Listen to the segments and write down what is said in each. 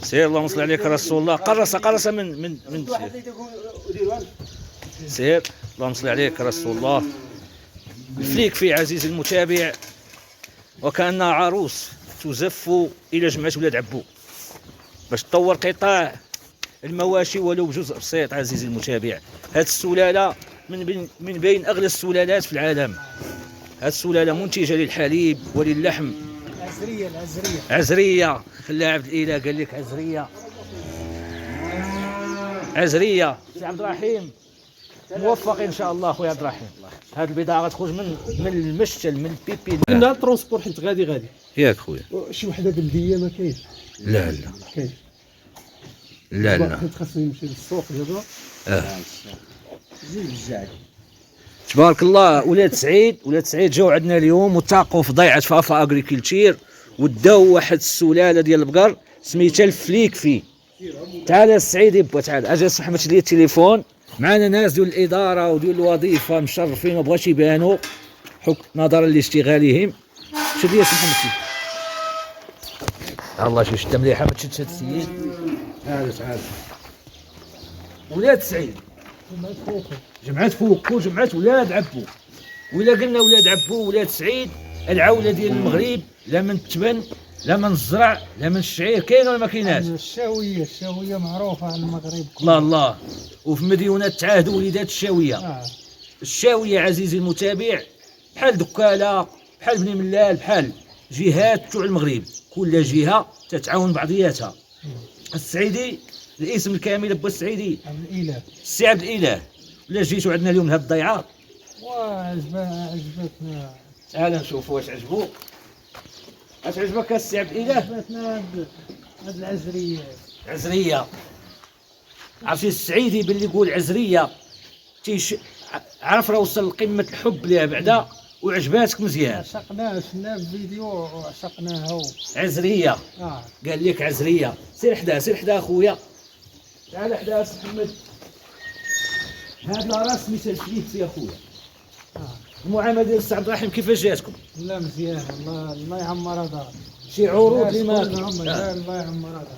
سير اللهم صل عليك رسول الله. قرصه من سير اللهم صل عليك رسول الله. الفليك في عزيزي المتابع، وكأنها عروس تزف إلى جمعة ولاد عبو باش تطور قطاع المواشي ولو بجزء بسيط. عزيزي المتابع، هذه السلالة من بين أغلى السلالات في العالم. هذه السلالة منتجة للحليب وللحم. عزرية خليها عبد الإله قال لك عزرية. سي عبد الرحيم موفق ان شاء الله خويا عبد الرحيم. هذه البضاعه غتخرج من المشتل من البيبي. قلنا الترونسبور حيت غادي ياك خويا. شي وحده بلديه ما كاينش. لا كاين. لا حيت خاصني نمشي للسوق دابا. زيد الزعل. تبارك الله. ولاد سعيد جاو عندنا اليوم وتاقوا في ضيعه فافا اغريكولتير وداو واحد السلاله ديال البقر سميتها الفليك في. تعال السعيد يبا تعال. اجي محمد شد لي التليفون. معنا ناس ديال الاداره وديال الوظيفه مشرفين ما بغاش يبانوا نظرا لاشتغالهم. شد لي محمد الله شو شده مليحه. ما تشدش هاد السيد. تعال ولاد سعيد جمعت فوق وجمعت ولاد عبو. وإلا قلنا ولاد عبو ولاد سعيد العوله ديال المغرب لا من التبن لا من الزرع لا من الشعير كاينه ولا ما كايناش؟ الشاويه معروفه على المغرب. الله وفي مديونات تعاهدوا وليدات الشاويه. الشاويه عزيزي المتابع بحال دكاله بحال بني ملال بحال جهات تاع المغرب، كل جهه تتعاون بعضياتها. السعيدي الاسم الكامل با السعيدي عبد الإله. السي عبد الإله. ولا جيتوا عندنا اليوم لهاد الضيعه عجبتنا. تعال نشوفوا واش عجبوك. اش عجبك السي عبد الإله؟ عجبتنا هاد عزريه. عرفتي السعيدي باللي يقول عزريه عرف راه وصل لقمه الحب ليها بعدا وعجباتك مزيان. عشقناها شفنا الفيديو وعشقناها. عزريه. قال لك عزريه. سير حدا اخويا. تعال حدا محمد. هذا راس سميتها الفليك يا اخويا. المعامله ديال السي عبد الرحيم كيفاش جاتكم؟ لا مزيان. الله يعمرها دار. شي عروض لما الله يعمرها دار.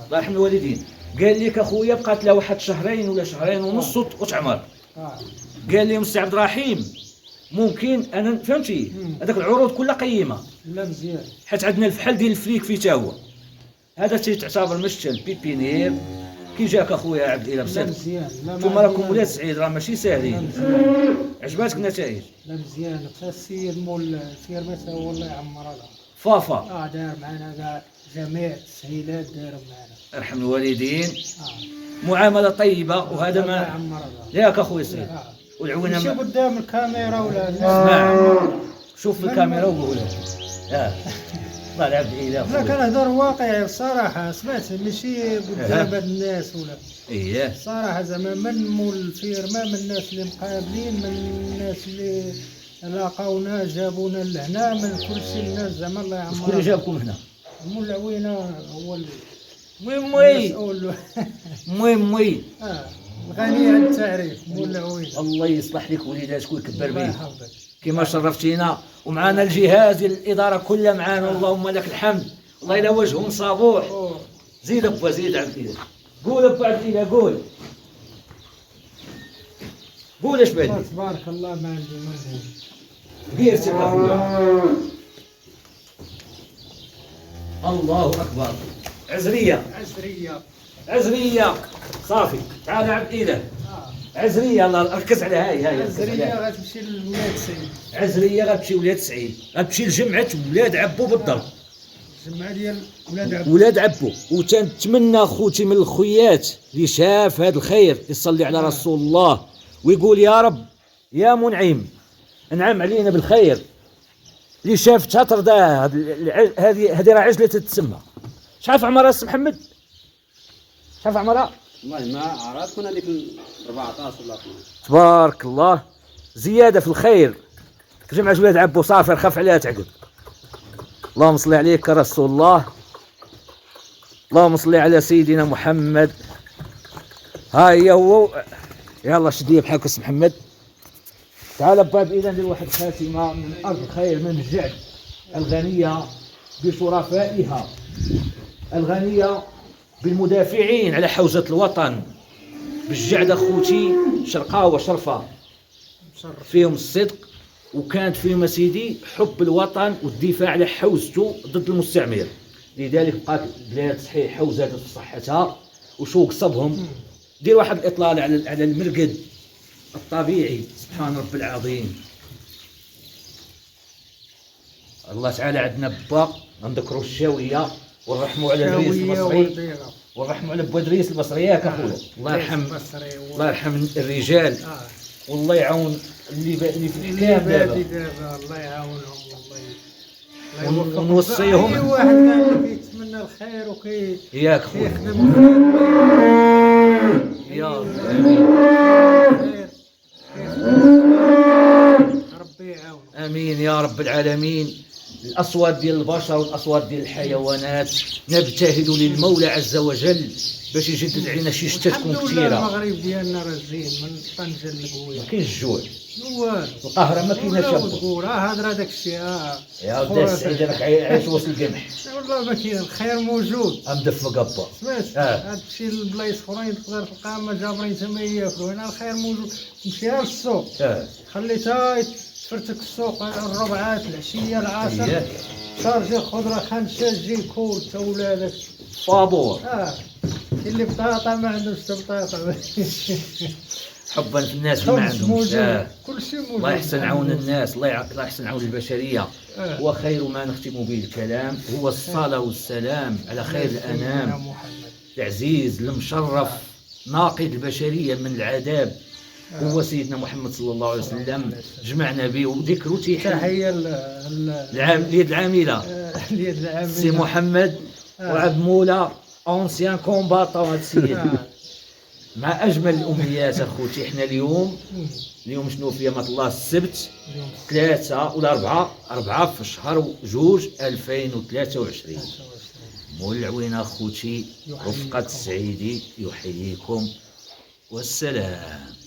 الله يرحم الوالدين. قال لك اخويا بقات لها واحد شهرين ولا شهرين ونص وتعمر. قال لهم السي عبد الرحيم ممكن انا فهمتي هذاك العروض كلها قيمه. لا مزيان. حيت عندنا الفحل ديال الفليك في تا هو. هذا تعتبر مشتل بيبينير. كي جاك اخويا عبد الإله بصدق؟ مزيان. انتم راكم ولاد سعيد راه ماشي ساهلين. عجباتك النتائج؟ لا مزيان. بصح السير مول الفيرما تا هو الله يعمرها دار. فافا دار معنا كاع جميع التسهيلات داروا معنا. يرحم الوالدين. معامله طيبه وهذا ما ياك اخويا سعيد. والعونه شوف قدام الكاميرا ولا اسمع شوف في الكاميرا وقول الله العبد الإله. لا كنهضر واقعي الصراحه. سمعت ماشي قدام هاد الناس ولا صراحه زعما من مول الفيرما من الناس اللي مقابلين من الناس اللي لاقاونا جابونا لهنا من كل شيء الناس زعما الله يعمرها. شكون اللي جابكم هنا؟ مول العوينه هو المهم غني عن التعريف مول العوينه. الله يصلح لك وليداتك ويكبر بيك كما شرفتينا. ومعنا الجهاز ديال الاداره كلها معنا. اللهم لك الحمد. والله الا وجههم صابوح. زيد ابا زيد عبد الإله. قول ابا عبد الإله قول اش بعد. تبارك الله ما عندي دير تبارك الله اكبر. عزريه صافي. تعال عبد الإله. عزريه الله ركز على هاي عزريه غتمشي لولاد سعيد. عزريه غتمشي ولاد سعيد. غتمشي لجمعه ولاد عبو بالضبط. الجمعه ديال ولاد عبو. وتنتمنى خوتي من الخيات اللي شاف هذا الخير يصلي على رسول الله ويقول يا رب يا منعم انعم علينا بالخير. اللي شاف تشاطر ده هذه راه عجله تتسمى. شحال في عمرها السي محمد؟ شحال في عمرها؟ والله ما عرفت. كنا ديك 14 ولا 12. تبارك الله. زياده في الخير. جمعة ولاد عبو صافي خاف عليها تعقد. اللهم صل عليك رسول الله. اللهم صل على سيدنا محمد. هاي هو. يلا شديه بحالك السي محمد. تعال باب اذا ندير واحد خاتمه من ارض الخير من الجعد الغنيه بشرفائها. الغنية بالمدافعين على حوزة الوطن، بالجعد أخوتي شرقاء وشرفة فيهم الصدق، وكانت فيهم سيدي حب الوطن والدفاع على حوزته ضد المستعمر. لذلك بقات البلاد صحيحة وزادت في صحتها. وشو قصبهم؟ دير واحد الإطلال على المرقد الطبيعي. سبحان رب العظيم. الله تعالى عندنا با نذكروا الشاوية ونرحموا على الرئيس المصري ونرحموا على بودريس البصري ياك اخويا. الله يرحم الرجال والله يعاون اللي في الحكام دابا. الله يعاونهم والله ونوصيهم اي واحد كان كيتمنى الخير ياك خويا يخدم الخير يا ربي يعاون. امين يا رب العالمين. الاصوات ديال البشر والاصوات ديال الحيوانات نبتهل للمولى عز وجل باش يجدد علينا شي شتا تكون الحمد لله كثيره. المغرب ديالنا راه زين من طنجة للقوية. ما كاينش الجوع والو القهره ما كايناش ولا ابو تقول هضره داك الشيء يا ودي السعيد راك عايش وسط القمح والله ما كاين الخير موجود. مدفق ابا. سمعت هاد الشيء البلايص اخرين تقدر تلقاها ما جابرين تما ياكلوا. هنا الخير موجود. تمشيها للسوق خليتها تفرتك السوق الربعات العشيه العصر شارجي خضره خنشه تجي كول تا ولادك فابور اللي بطاطا ما عندوش بطاطا حبا في الناس اللي ما عندهمش. كل شيء موجود. الله يحسن عون الناس، الله يحسن عون البشريه. وخير ما نختم به الكلام هو الصلاه والسلام على خير الانام العزيز المشرف ناقد البشريه من العذاب هو سيدنا محمد صلى الله عليه وسلم. جمعنا به وذكره تحيه اليد العامله سي محمد وعبد مولا اونسيان كومباتون. هذا السيد مع اجمل الامنيات اخوتي. احنا اليوم شنو في يوم الله السبت 3 ولا 4 في شهر جوج 2023. مول العوينه اخوتي رفقه السعيدي يحييكم والسلام.